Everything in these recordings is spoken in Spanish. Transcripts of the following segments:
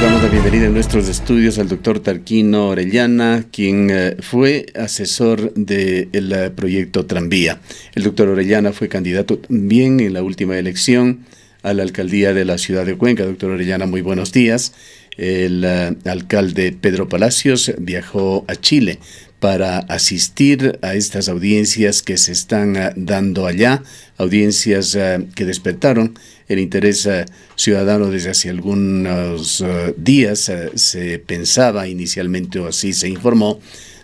Damos la bienvenida en nuestros estudios al doctor Tarquino Orellana, quien fue asesor del proyecto Tranvía. El doctor Orellana fue candidato también en la última elección a la alcaldía de la ciudad de Cuenca. Doctor Orellana, muy buenos días. El alcalde Pedro Palacios viajó a Chile para asistir a estas audiencias que se están dando allá, audiencias que despertaron el interés ciudadano desde hace algunos días. Se pensaba inicialmente, o así se informó,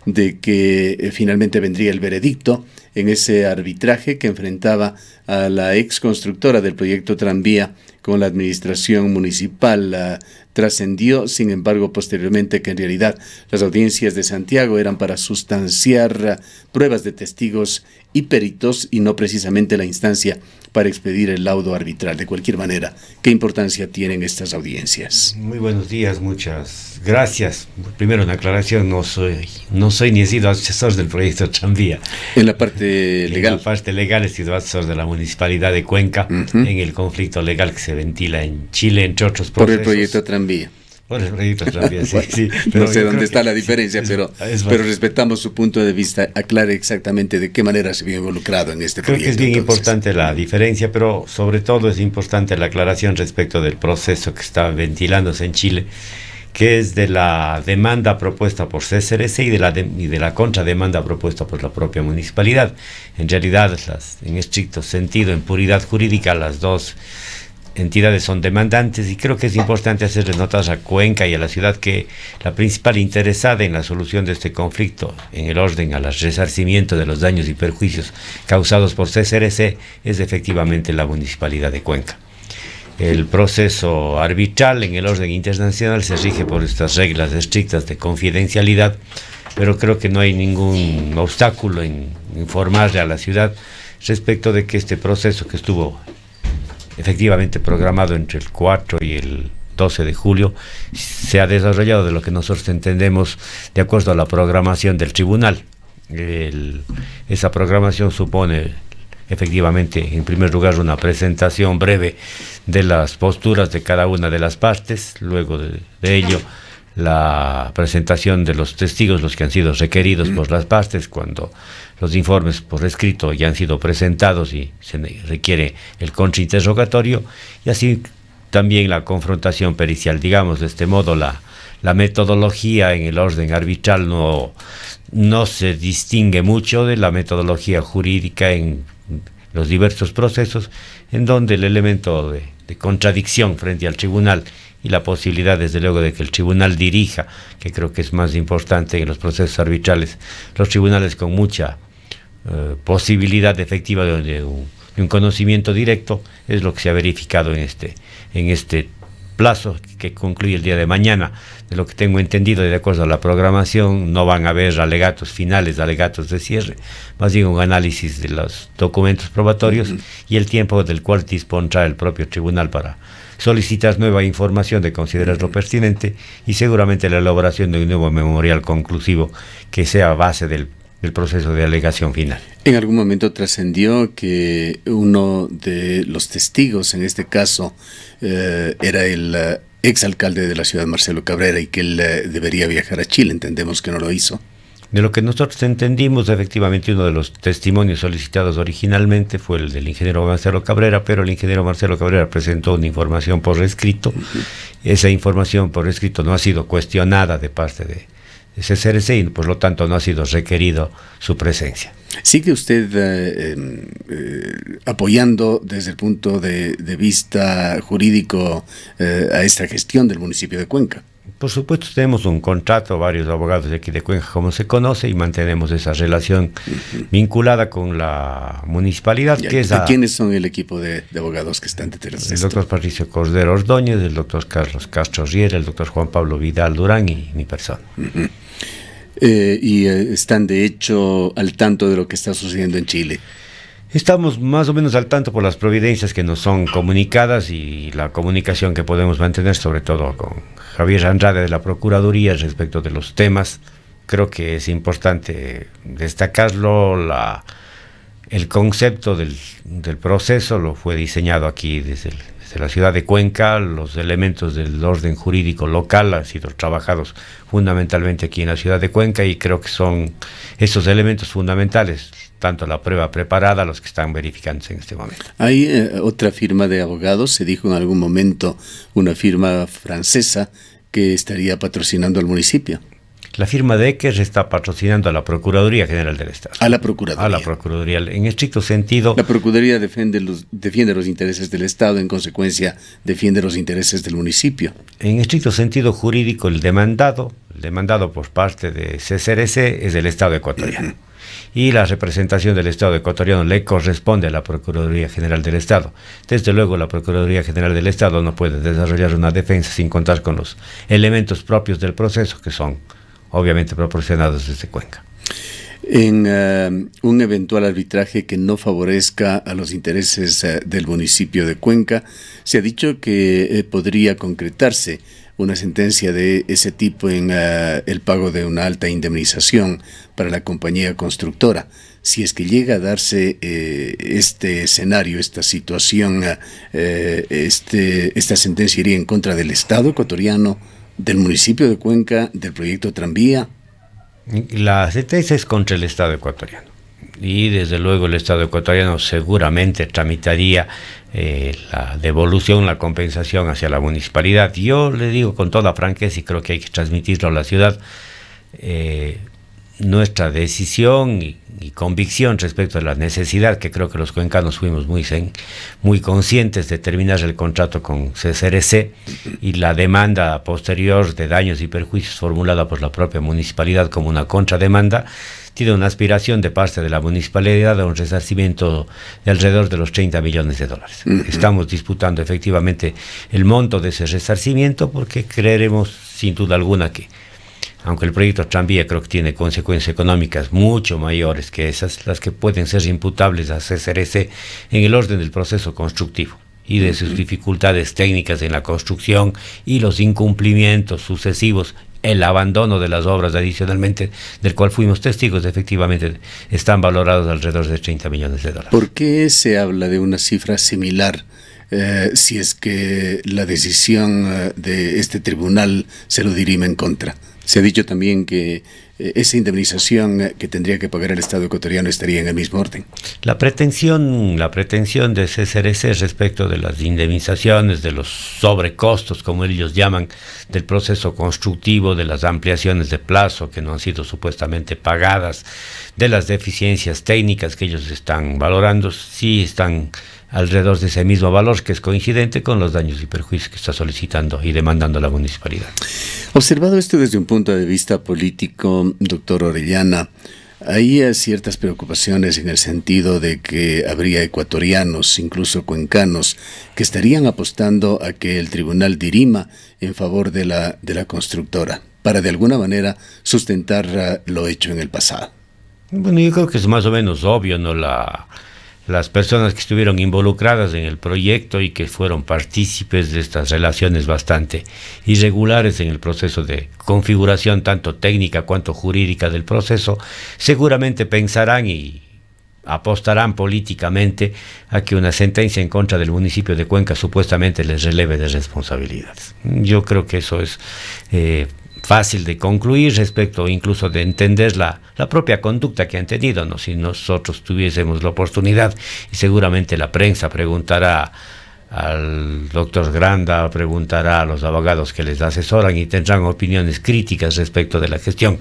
de que finalmente vendría el veredicto en ese arbitraje que enfrentaba a la ex constructora del proyecto Tranvía con la administración municipal. Trascendió, sin embargo, posteriormente que en realidad las audiencias de Santiago eran para sustanciar pruebas de testigos y peritos y no precisamente la instancia para expedir el laudo arbitral. De cualquier manera, ¿qué importancia tienen estas audiencias? Muy buenos días, muchas gracias. Primero una aclaración, no soy ni he sido asesor del proyecto Tranvía. En la parte legal. En la parte legal he sido asesor de la Municipalidad de Cuenca en el conflicto legal que se ventila en Chile, entre otros procesos. Por el proyecto Tranvía. Por el proyecto Tranvía, sí, bueno, sí. No sé dónde está la diferencia, pero respetamos su punto de vista. Aclare exactamente de qué manera se vio involucrado en este proyecto. Creo que es bien importante la diferencia, pero sobre todo es importante la aclaración respecto del proceso que está ventilándose en Chile, que es de la demanda propuesta por CSRC y de la contrademanda propuesta por la propia municipalidad. En realidad, en estricto sentido, en puridad jurídica, las dos entidades son demandantes, y creo que es importante hacerle notas a Cuenca y a la ciudad que la principal interesada en la solución de este conflicto, en el orden al resarcimiento de los daños y perjuicios causados por CSRC, es efectivamente la Municipalidad de Cuenca. El proceso arbitral en el orden internacional se rige por estas reglas estrictas de confidencialidad, pero creo que no hay ningún obstáculo en informarle a la ciudad respecto de que este proceso, que estuvo efectivamente programado entre el 4 y el 12 de julio, se ha desarrollado de lo que nosotros entendemos de acuerdo a la programación del tribunal. Esa programación supone efectivamente, en primer lugar, una presentación breve de las posturas de cada una de las partes, luego de ello la presentación de los testigos, los que han sido requeridos por las partes, cuando los informes por escrito ya han sido presentados y se requiere el contrainterrogatorio, y así también la confrontación pericial. Digamos, de este modo, la metodología en el orden arbitral no se distingue mucho de la metodología jurídica en los diversos procesos, en donde el elemento de contradicción frente al tribunal y la posibilidad, desde luego, de que el tribunal dirija, que creo que es más importante en los procesos arbitrales, los tribunales con mucha posibilidad efectiva de un conocimiento directo, es lo que se ha verificado en este plazo que concluye el día de mañana. De lo que tengo entendido, de acuerdo a la programación, no van a haber alegatos finales, alegatos de cierre, más bien un análisis de los documentos probatorios y el tiempo del cual dispondrá el propio tribunal para solicitar nueva información de considerarlo pertinente, y seguramente la elaboración de un nuevo memorial conclusivo que sea base del proceso de alegación final. En algún momento trascendió que uno de los testigos, en este caso, era el exalcalde de la ciudad, Marcelo Cabrera, y que él debería viajar a Chile. Entendemos que no lo hizo. De lo que nosotros entendimos, efectivamente, uno de los testimonios solicitados originalmente fue el del ingeniero Marcelo Cabrera, pero el ingeniero Marcelo Cabrera presentó una información por escrito. Esa información por escrito no ha sido cuestionada de parte de CSRC y por lo tanto no ha sido requerido su presencia. ¿Sigue usted apoyando desde el punto de vista jurídico a esta gestión del municipio de Cuenca? Por supuesto, tenemos un contrato, varios abogados de aquí de Cuenca, como se conoce, y mantenemos esa relación vinculada con la municipalidad. ¿Quiénes son el equipo de abogados que están detrás de esto? El doctor Patricio Cordero Ordóñez, el doctor Carlos Castro Riera, el doctor Juan Pablo Vidal Durán y mi persona. Y están de hecho al tanto de lo que está sucediendo en Chile. Estamos más o menos al tanto por las providencias que nos son comunicadas y la comunicación que podemos mantener, sobre todo con Javier Andrade de la Procuraduría respecto de los temas. Creo que es importante destacarlo. El concepto del proceso lo fue diseñado aquí desde desde la ciudad de Cuenca, los elementos del orden jurídico local han sido trabajados fundamentalmente aquí en la ciudad de Cuenca, y creo que son esos elementos fundamentales, tanto la prueba preparada, los que están verificándose en este momento. Hay otra firma de abogados, se dijo en algún momento una firma francesa que estaría patrocinando al municipio. La firma de Ecker está patrocinando a la Procuraduría General del Estado. A la Procuraduría. A la Procuraduría, en estricto sentido. La Procuraduría defiende los intereses del Estado, en consecuencia defiende los intereses del municipio. En estricto sentido jurídico, el demandado por parte de CCRC es el Estado ecuatoriano. Y la representación del Estado ecuatoriano le corresponde a la Procuraduría General del Estado. Desde luego, la Procuraduría General del Estado no puede desarrollar una defensa sin contar con los elementos propios del proceso, que son obviamente proporcionados desde Cuenca. En un eventual arbitraje que no favorezca a los intereses del municipio de Cuenca, se ha dicho que podría concretarse una sentencia de ese tipo en el pago de una alta indemnización para la compañía constructora. Si es que llega a darse este escenario, esta situación, esta sentencia iría en contra del Estado ecuatoriano, del municipio de Cuenca, del proyecto Tranvía. La sentencia es contra el Estado ecuatoriano, y desde luego el Estado ecuatoriano seguramente tramitaría la devolución, la compensación hacia la municipalidad. Yo le digo con toda franqueza, y creo que hay que transmitirlo a la ciudad, nuestra decisión y convicción respecto a la necesidad, que creo que los cuencanos fuimos muy conscientes de terminar el contrato con CCRC, y la demanda posterior de daños y perjuicios formulada por la propia municipalidad como una contrademanda, tiene una aspiración de parte de la municipalidad a un resarcimiento de alrededor de los 30 millones de dólares. Estamos disputando efectivamente el monto de ese resarcimiento, porque creeremos sin duda alguna que, aunque el proyecto Tranvía creo que tiene consecuencias económicas mucho mayores que esas, las que pueden ser imputables a CCRC en el orden del proceso constructivo y de sus dificultades técnicas en la construcción y los incumplimientos sucesivos, el abandono de las obras adicionalmente, del cual fuimos testigos, efectivamente están valorados alrededor de 30 millones de dólares. ¿Por qué se habla de una cifra similar si es que la decisión de este tribunal se lo dirime en contra? Se ha dicho también que esa indemnización que tendría que pagar el Estado ecuatoriano estaría en el mismo orden. La pretensión de CCRC respecto de las indemnizaciones, de los sobrecostos, como ellos llaman, del proceso constructivo, de las ampliaciones de plazo que no han sido supuestamente pagadas, de las deficiencias técnicas que ellos están valorando, sí están alrededor de ese mismo valor, que es coincidente con los daños y perjuicios que está solicitando y demandando la municipalidad. Observado esto desde un punto de vista político, doctor Orellana, hay ciertas preocupaciones en el sentido de que habría ecuatorianos, incluso cuencanos, que estarían apostando a que el tribunal dirima en favor de la constructora, para de alguna manera sustentar lo hecho en el pasado. Bueno, yo creo que es más o menos obvio, ¿no? Las personas que estuvieron involucradas en el proyecto y que fueron partícipes de estas relaciones bastante irregulares en el proceso de configuración, tanto técnica cuanto jurídica del proceso, seguramente pensarán y apostarán políticamente a que una sentencia en contra del municipio de Cuenca supuestamente les releve de responsabilidades. Yo creo que eso es fácil de concluir respecto incluso de entender la propia conducta que han tenido, ¿no? Si nosotros tuviésemos la oportunidad, y seguramente la prensa preguntará al doctor Granda, preguntará a los abogados que les asesoran y tendrán opiniones críticas respecto de la gestión.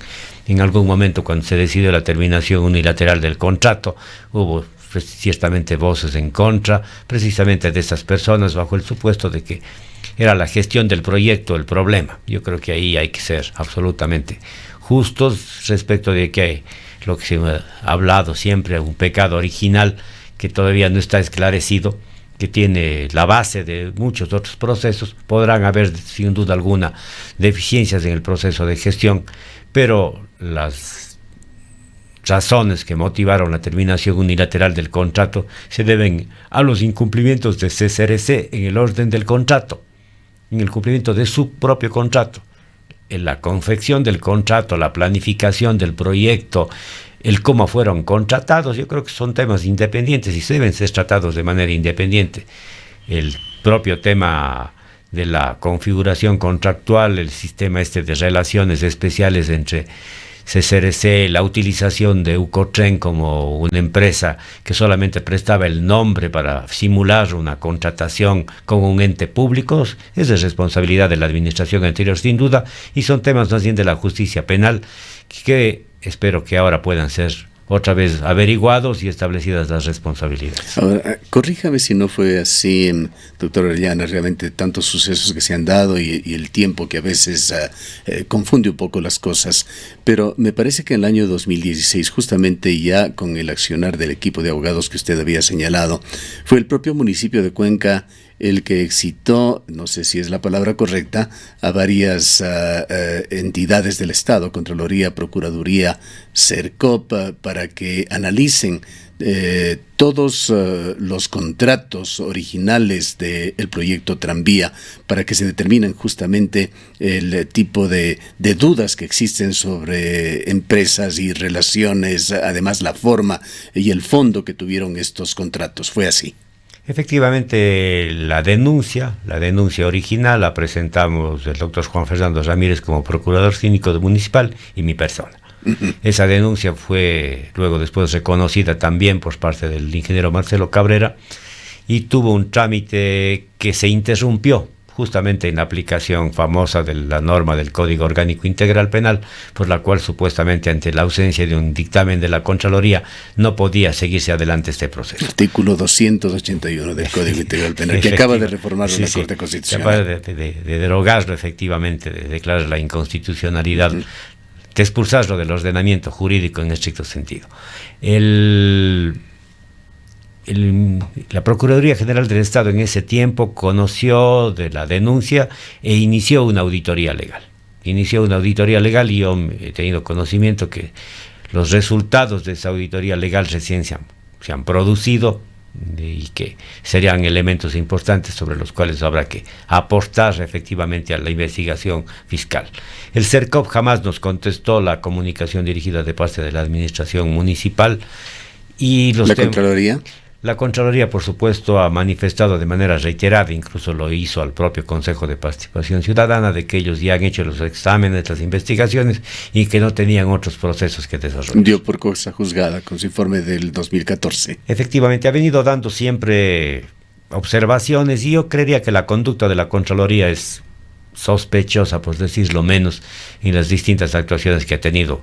En algún momento, cuando se decidió la terminación unilateral del contrato, hubo ciertamente voces en contra precisamente de esas personas, bajo el supuesto de que era la gestión del proyecto el problema. Yo creo que ahí hay que ser absolutamente justos respecto de que hay lo que se ha hablado siempre, un pecado original que todavía no está esclarecido, que tiene la base de muchos otros procesos. Podrán haber sin duda alguna deficiencias en el proceso de gestión, pero las razones que motivaron la terminación unilateral del contrato se deben a los incumplimientos de CCRC en el orden del contrato, en el cumplimiento de su propio contrato, en la confección del contrato, la planificación del proyecto, el cómo fueron contratados. Yo creo que son temas independientes y deben ser tratados de manera independiente. el propio tema de la configuración contractual, el sistema de relaciones especiales entre CCRC, la utilización de Euskotren como una empresa que solamente prestaba el nombre para simular una contratación con un ente público, es de responsabilidad de la administración anterior sin duda, y son temas más bien de la justicia penal que espero que ahora puedan ser otra vez averiguados y establecidas las responsabilidades. Ahora, corríjame si no fue así, doctor Orellana, realmente tantos sucesos que se han dado y el tiempo que a veces confunde un poco las cosas, pero me parece que en el año 2016, justamente ya con el accionar del equipo de abogados que usted había señalado, fue el propio municipio de Cuenca el que excitó, no sé si es la palabra correcta, a varias entidades del Estado, Contraloría, Procuraduría, CERCOP, para que analicen todos los contratos originales del proyecto Tranvía, para que se determinen justamente el tipo de dudas que existen sobre empresas y relaciones, además la forma y el fondo que tuvieron estos contratos. ¿Fue así? Efectivamente, la denuncia original la presentamos el doctor Juan Fernando Ramírez como procurador cínico municipal y mi persona. Esa denuncia fue luego después reconocida también por parte del ingeniero Marcelo Cabrera y tuvo un trámite que se interrumpió justamente en la aplicación famosa de la norma del Código Orgánico Integral Penal, por la cual supuestamente ante la ausencia de un dictamen de la Contraloría no podía seguirse adelante este proceso. Artículo 281 del Código Integral Penal, que acaba de reformar la Corte Constitucional. Acaba de derogarlo efectivamente, de declarar la inconstitucionalidad, de expulsarlo del ordenamiento jurídico en estricto sentido. La Procuraduría General del Estado en ese tiempo conoció de la denuncia e inició una auditoría legal. Y yo he tenido conocimiento que los resultados de esa auditoría legal recién se han producido y que serían elementos importantes sobre los cuales habrá que aportar efectivamente a la investigación fiscal. El CERCOP jamás nos contestó la comunicación dirigida de parte de la administración municipal y ¿La Contraloría? La Contraloría, por supuesto, ha manifestado de manera reiterada, incluso lo hizo al propio Consejo de Participación Ciudadana, de que ellos ya han hecho los exámenes, las investigaciones y que no tenían otros procesos que desarrollar. Dio por cosa juzgada con su informe del 2014. Efectivamente, ha venido dando siempre observaciones y yo creería que la conducta de la Contraloría es sospechosa, por decirlo menos, en las distintas actuaciones que ha tenido.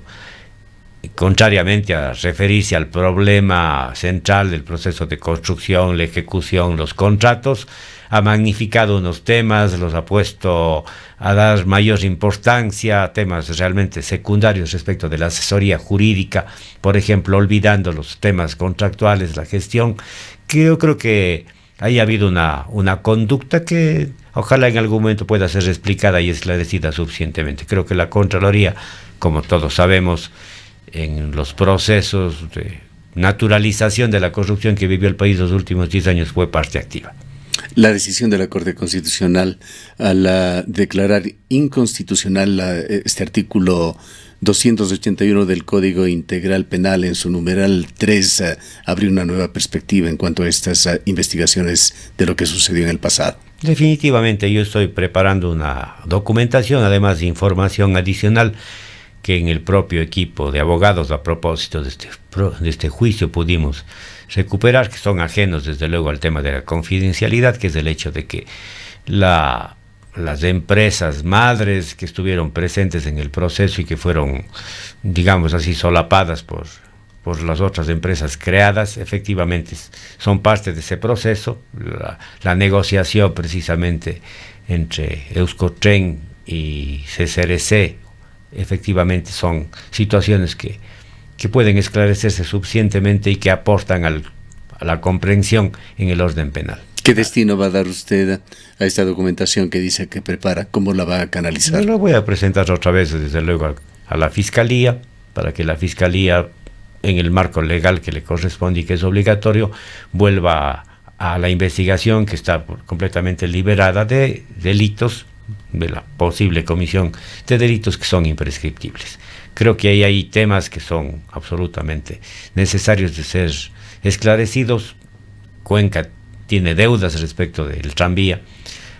Contrariamente a referirse al problema central del proceso de construcción, la ejecución, los contratos, ha magnificado unos temas, los ha puesto a dar mayor importancia a temas realmente secundarios respecto de la asesoría jurídica, por ejemplo, olvidando los temas contractuales, la gestión, que yo creo que ahí ha habido una conducta que ojalá en algún momento pueda ser explicada y esclarecida suficientemente. Creo que la Contraloría, como todos sabemos, en los procesos de naturalización de la corrupción que vivió el país los últimos 10 años fue parte activa. La decisión de la Corte Constitucional al declarar inconstitucional este artículo 281 del Código Integral Penal en su numeral 3 abrió una nueva perspectiva en cuanto a estas investigaciones de lo que sucedió en el pasado. Definitivamente, yo estoy preparando una documentación, además de información adicional, que en el propio equipo de abogados a propósito de este juicio pudimos recuperar, que son ajenos desde luego al tema de la confidencialidad, que es el hecho de que las empresas madres que estuvieron presentes en el proceso y que fueron, digamos así, solapadas por las otras empresas creadas, efectivamente son parte de ese proceso. La negociación precisamente entre Euskotren y CCRC, efectivamente son situaciones que pueden esclarecerse suficientemente y que aportan a la comprensión en el orden penal. ¿Qué destino va a dar usted a esta documentación que dice que prepara? ¿Cómo la va a canalizar? Yo la voy a presentar otra vez, desde luego, a la Fiscalía, para que la Fiscalía, en el marco legal que le corresponde y que es obligatorio, vuelva a la investigación que está completamente liberada de delitos, de la posible comisión de delitos que son imprescriptibles. Creo que ahí hay temas que son absolutamente necesarios de ser esclarecidos. Cuenca tiene deudas respecto del tranvía.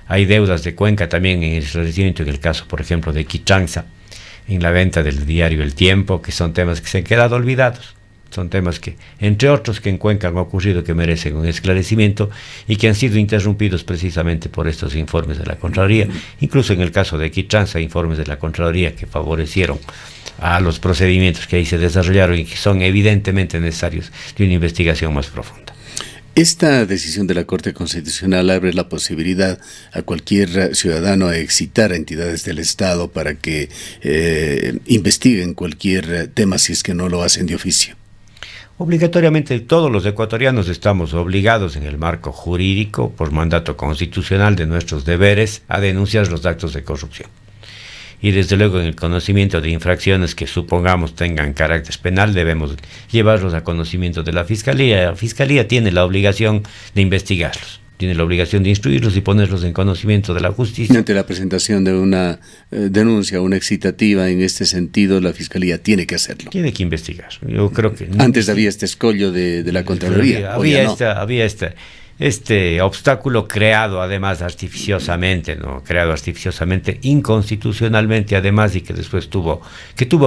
Hay deudas de Cuenca también en el esclarecimiento, en el caso, por ejemplo, de Quichanza, en la venta del diario El Tiempo, que son temas que se han quedado olvidados. Son temas que, entre otros, que en Cuenca han ocurrido, que merecen un esclarecimiento y que han sido interrumpidos precisamente por estos informes de la Contraloría. Incluso en el caso de Quichanza, informes de la Contraloría que favorecieron a los procedimientos que ahí se desarrollaron y que son evidentemente necesarios de una investigación más profunda. Esta decisión de la Corte Constitucional abre la posibilidad a cualquier ciudadano a excitar a entidades del Estado para que investiguen cualquier tema si es que no lo hacen de oficio. Obligatoriamente todos los ecuatorianos estamos obligados en el marco jurídico, por mandato constitucional de nuestros deberes, a denunciar los actos de corrupción. Y desde luego en el conocimiento de infracciones que supongamos tengan carácter penal debemos llevarlos a conocimiento de la Fiscalía. La Fiscalía tiene la obligación de investigarlos, tiene la obligación de instruirlos y ponerlos en conocimiento de la justicia. Ante la presentación de una denuncia, una excitativa en este sentido, la Fiscalía tiene que hacerlo. Tiene que investigar. Yo creo que antes había este escollo de la Contraloría. Había este obstáculo creado además artificiosamente, inconstitucionalmente además, y que después tuvo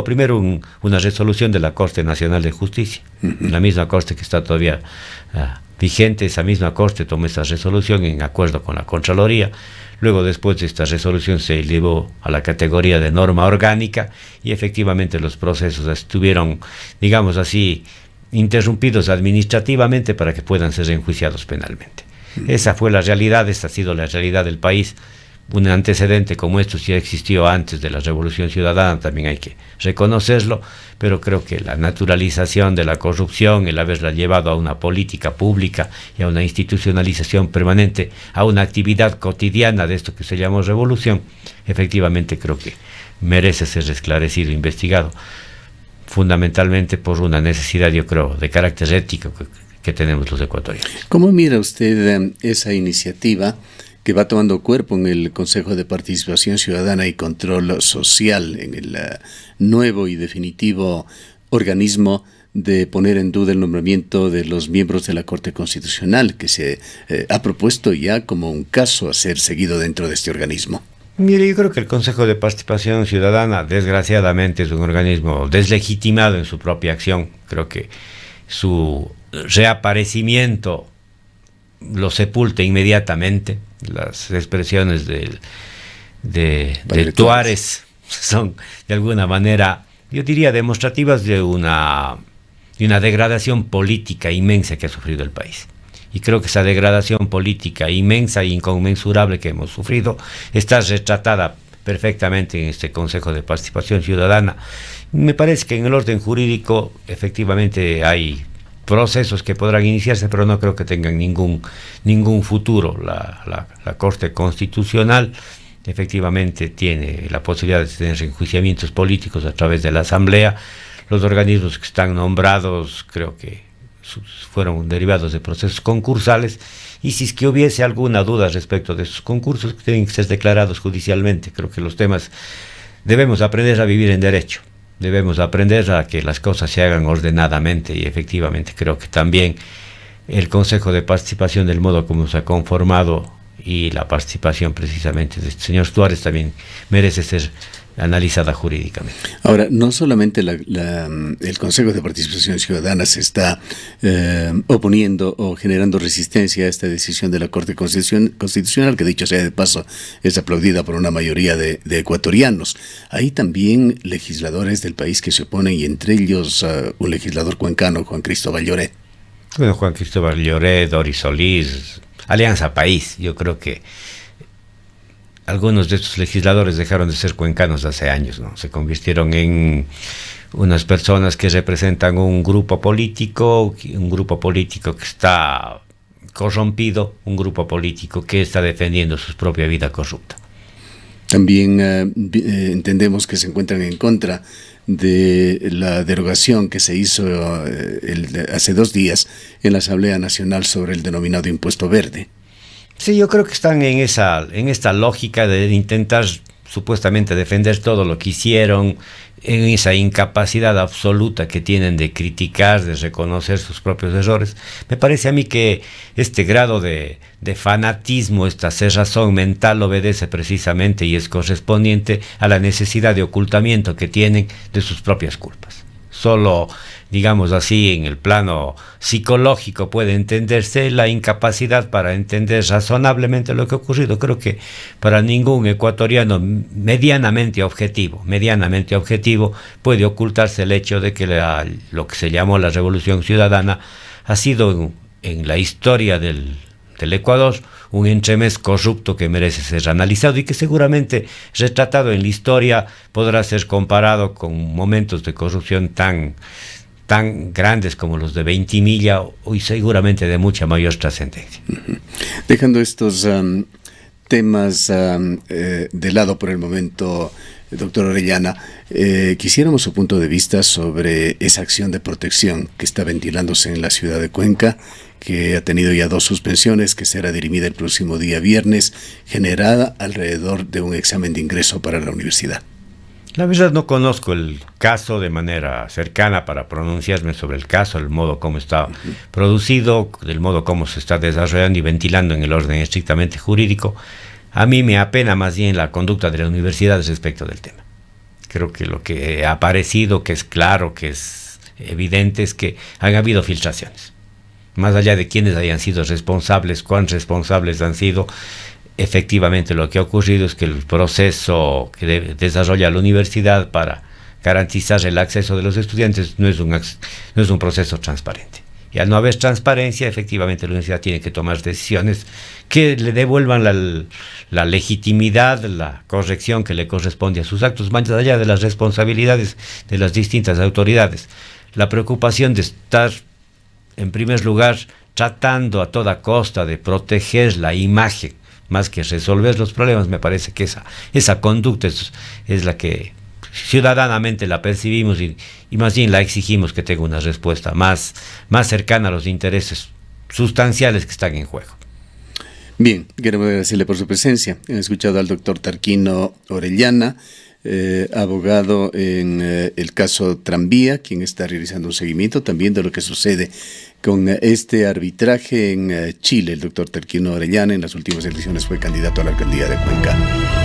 primero una resolución de la Corte Nacional de Justicia. La misma Corte que está todavía vigente, esa misma Corte tomó esta resolución en acuerdo con la Contraloría. Luego, después de esta resolución, se elevó a la categoría de norma orgánica y efectivamente los procesos estuvieron, digamos así, interrumpidos administrativamente para que puedan ser enjuiciados penalmente. Esa fue la realidad, esta ha sido la realidad del país. Un antecedente como esto sí existió antes de la Revolución Ciudadana, también hay que reconocerlo, pero creo que la naturalización de la corrupción, el haberla llevado a una política pública y a una institucionalización permanente, a una actividad cotidiana de esto que se llamó revolución, efectivamente creo que merece ser esclarecido, investigado, fundamentalmente por una necesidad, yo creo, de carácter ético que tenemos los ecuatorianos. ¿Cómo mira usted esa iniciativa que va tomando cuerpo en el Consejo de Participación Ciudadana y Control Social, en el nuevo y definitivo organismo de poner en duda el nombramiento de los miembros de la Corte Constitucional, que se ha propuesto ya como un caso a ser seguido dentro de este organismo? Mire, yo creo que el Consejo de Participación Ciudadana, desgraciadamente, es un organismo deslegitimado en su propia acción. Creo que su reaparecimiento lo sepulta inmediatamente. Las expresiones de Tuárez son, de alguna manera, yo diría, demostrativas de una degradación política inmensa que ha sufrido el país. Y creo que esa degradación política inmensa e inconmensurable que hemos sufrido está retratada perfectamente en este Consejo de Participación Ciudadana. Me parece que en el orden jurídico efectivamente hay procesos que podrán iniciarse, pero no creo que tengan ningún futuro. La Corte Constitucional efectivamente tiene la posibilidad de tener enjuiciamientos políticos a través de la Asamblea. Los organismos que están nombrados creo que fueron derivados de procesos concursales, y si es que hubiese alguna duda respecto de esos concursos, tienen que ser declarados judicialmente. Creo que los temas debemos aprender a vivir en derecho, debemos aprender a que las cosas se hagan ordenadamente, y efectivamente creo que también el Consejo de Participación, del modo como se ha conformado, y la participación precisamente de este señor Tuárez también merece ser analizada jurídicamente. Ahora, no solamente el Consejo de Participación Ciudadana se está oponiendo o generando resistencia a esta decisión de la Corte Constitucional, que dicho sea de paso es aplaudida por una mayoría de ecuatorianos. Hay también legisladores del país que se oponen, y entre ellos un legislador cuencano, Juan Cristóbal Lloret. Bueno, Juan Cristóbal Lloret, Doris Solís, Alianza País. Yo creo que algunos de estos legisladores dejaron de ser cuencanos hace años, ¿no? Se convirtieron en unas personas que representan un grupo político que está corrompido, un grupo político que está defendiendo su propia vida corrupta. También entendemos que se encuentran en contra de la derogación que se hizo hace 2 días en la Asamblea Nacional sobre el denominado impuesto verde. Sí, yo creo que están en esta lógica de intentar supuestamente defender todo lo que hicieron, en esa incapacidad absoluta que tienen de criticar, de reconocer sus propios errores. Me parece a mí que este grado de fanatismo, esta cerrazón mental obedece precisamente y es correspondiente a la necesidad de ocultamiento que tienen de sus propias culpas. Solo, digamos así, en el plano psicológico puede entenderse la incapacidad para entender razonablemente lo que ha ocurrido. Creo que para ningún ecuatoriano medianamente objetivo puede ocultarse el hecho de que lo que se llamó la Revolución Ciudadana ha sido en la historia del Ecuador un entremés corrupto que merece ser analizado y que seguramente retratado en la historia podrá ser comparado con momentos de corrupción tan grandes como los de Ventimiglia y seguramente de mucha mayor trascendencia. Dejando estos temas de lado por el momento, doctor Orellana, quisiéramos su punto de vista sobre esa acción de protección que está ventilándose en la ciudad de Cuenca, que ha tenido ya 2 suspensiones, que será dirimida el próximo día viernes, generada alrededor de un examen de ingreso para la universidad. La verdad no conozco el caso de manera cercana para pronunciarme sobre el caso, el modo como está producido, del modo como se está desarrollando y ventilando en el orden estrictamente jurídico. A mí me apena más bien la conducta de la universidad respecto del tema. Creo que lo que ha aparecido, que es claro, que es evidente, es que han habido filtraciones. Más allá de quiénes hayan sido responsables, cuán responsables han sido, efectivamente lo que ha ocurrido es que el proceso que desarrolla la universidad para garantizar el acceso de los estudiantes no es un proceso transparente. Y al no haber transparencia, efectivamente la universidad tiene que tomar decisiones que le devuelvan la legitimidad, la corrección que le corresponde a sus actos, más allá de las responsabilidades de las distintas autoridades. La preocupación de estar, en primer lugar, tratando a toda costa de proteger la imagen, más que resolver los problemas, me parece que esa conducta es la que ciudadanamente la percibimos y más bien la exigimos que tenga una respuesta más cercana a los intereses sustanciales que están en juego. Bien, queremos agradecerle por su presencia. Han escuchado al doctor Tarquino Orellana, abogado en el caso Tranvía, quien está realizando un seguimiento también de lo que sucede con este arbitraje en Chile. El doctor Tarquino Orellana en las últimas elecciones fue candidato a la alcaldía de Cuenca.